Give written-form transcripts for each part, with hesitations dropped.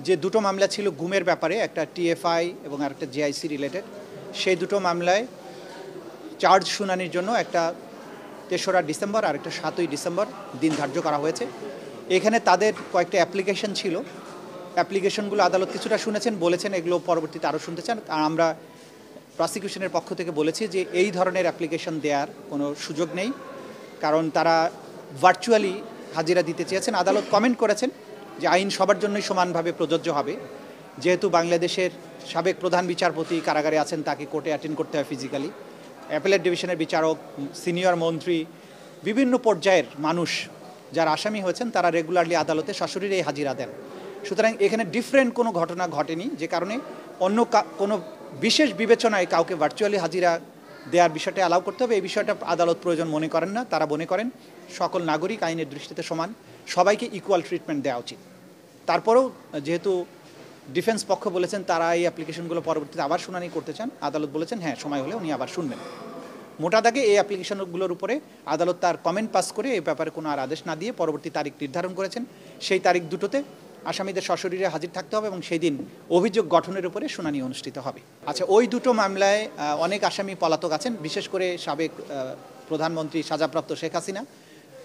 যে দুটো মামলা ছিল গুমের ব্যাপারে, একটা টিএফআই এবং আরেকটা জেআইসি রিলেটেড, সেই দুটো মামলায় চার্জ শুনানির জন্য একটা ৩রা ডিসেম্বর আর একটা ৭ই ডিসেম্বর দিন ধার্য করা হয়েছে। এখানে তাদের কয়েকটা অ্যাপ্লিকেশন ছিল, অ্যাপ্লিকেশনগুলো আদালত কিছুটা শুনেছেন, বলেছেন এগুলো পরবর্তীতে আরও শুনতে চান। আর আমরা প্রসিকিউশনের পক্ষ থেকে বলেছি যে এই ধরনের অ্যাপ্লিকেশন দেওয়ার কোনো সুযোগ নেই, কারণ তারা ভার্চুয়ালি হাজিরা দিতে চেয়েছেন। আদালত কমেন্ট করেছেন যে আইন সবার জন্যই সমানভাবে প্রযোজ্য হবে, যেহেতু বাংলাদেশের সাবেক প্রধান বিচারপতি কারাগারে আছেন, তাকে কোর্টে অ্যাটেন্ড করতে হয় ফিজিক্যালি। অ্যাপেলেট ডিভিশনের বিচারক, সিনিয়র মন্ত্রী, বিভিন্ন পর্যায়ের মানুষ যারা আসামি হয়েছেন তারা রেগুলারলি আদালতে সশরীরে হাজিরা দেন। সুতরাং এখানে ডিফারেন্ট কোনো ঘটনা ঘটেনি, যে কারণে অন্য কোনো বিশেষ বিবেচনায় কাউকে ভার্চুয়ালি হাজিরা দেওয়ার বিষয়টা অ্যালাউ করতে হবে, এই বিষয়টা আদালত প্রয়োজন মনে করেন না। তারা মনে করেন সকল নাগরিক আইনের দৃষ্টিতে সমান, সবাইকে ইকুয়াল ট্রিটমেন্ট দেওয়া উচিত। তারপরেও যেহেতু ডিফেন্স পক্ষ বলেছেন তারা এই অ্যাপ্লিকেশনগুলো পরবর্তীতে আবার শুনানি করতে চান, আদালত বলেছেন হ্যাঁ সময় হলে উনি আবার শুনবেন। মোটা দাগে এই অ্যাপ্লিকেশনগুলোর উপরে আদালত তার কমেন্ট পাস করে এই ব্যাপারে কোনো আর আদেশ না দিয়ে পরবর্তী তারিখ নির্ধারণ করেছেন। সেই তারিখ দুটোতে আসামিদের সশরীরে হাজির থাকতে হবে এবং সেই দিন অভিযোগ গঠনের উপরে শুনানি অনুষ্ঠিত হবে। আচ্ছা, ওই দুটো মামলায় অনেক আসামি পলাতক আছেন, বিশেষ করে সাবেক প্রধানমন্ত্রী সাজাপ্রাপ্ত শেখ হাসিনা,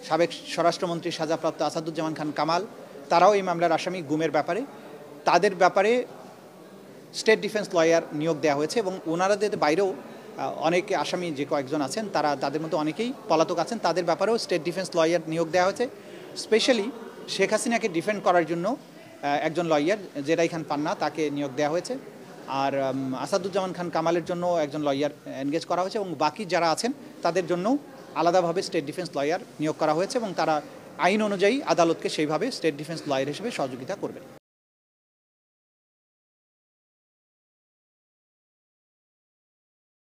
সাবেক স্বরাষ্ট্রমন্ত্রী সাজাপ্রাপ্ত আসাদুজ্জামান খান কামাল, তারাও এই মামলার আসামি গুমের ব্যাপারে। তাদের ব্যাপারে স্টেট ডিফেন্স লয়ার নিয়োগ দেওয়া হয়েছে এবং ওনারাদের বাইরেও অনেক আসামি যে কয়েকজন আছেন তাদের মধ্যে অনেকেই পলাতক আছেন, তাদের ব্যাপারেও স্টেট ডিফেন্স লয়ার নিয়োগ দেওয়া হয়েছে। স্পেশালি শেখ হাসিনাকে ডিফেন্ড করার জন্য একজন লয়ার জেরাই খান পান্না, তাকে নিয়োগ দেওয়া হয়েছে। আর আসাদুজ্জামান খান কামালের জন্য একজন লয়ার এনগেজ করা হয়েছে এবং বাকি যারা আছেন তাদের জন্য আলাদাভাবে স্টেট ডিফেন্স লয়ার নিয়োগ করা হয়েছে এবং তারা আইন অনুযায়ী আদালতকে সেইভাবে স্টেট ডিফেন্স লয়ার হিসেবে সহযোগিতা করবেন।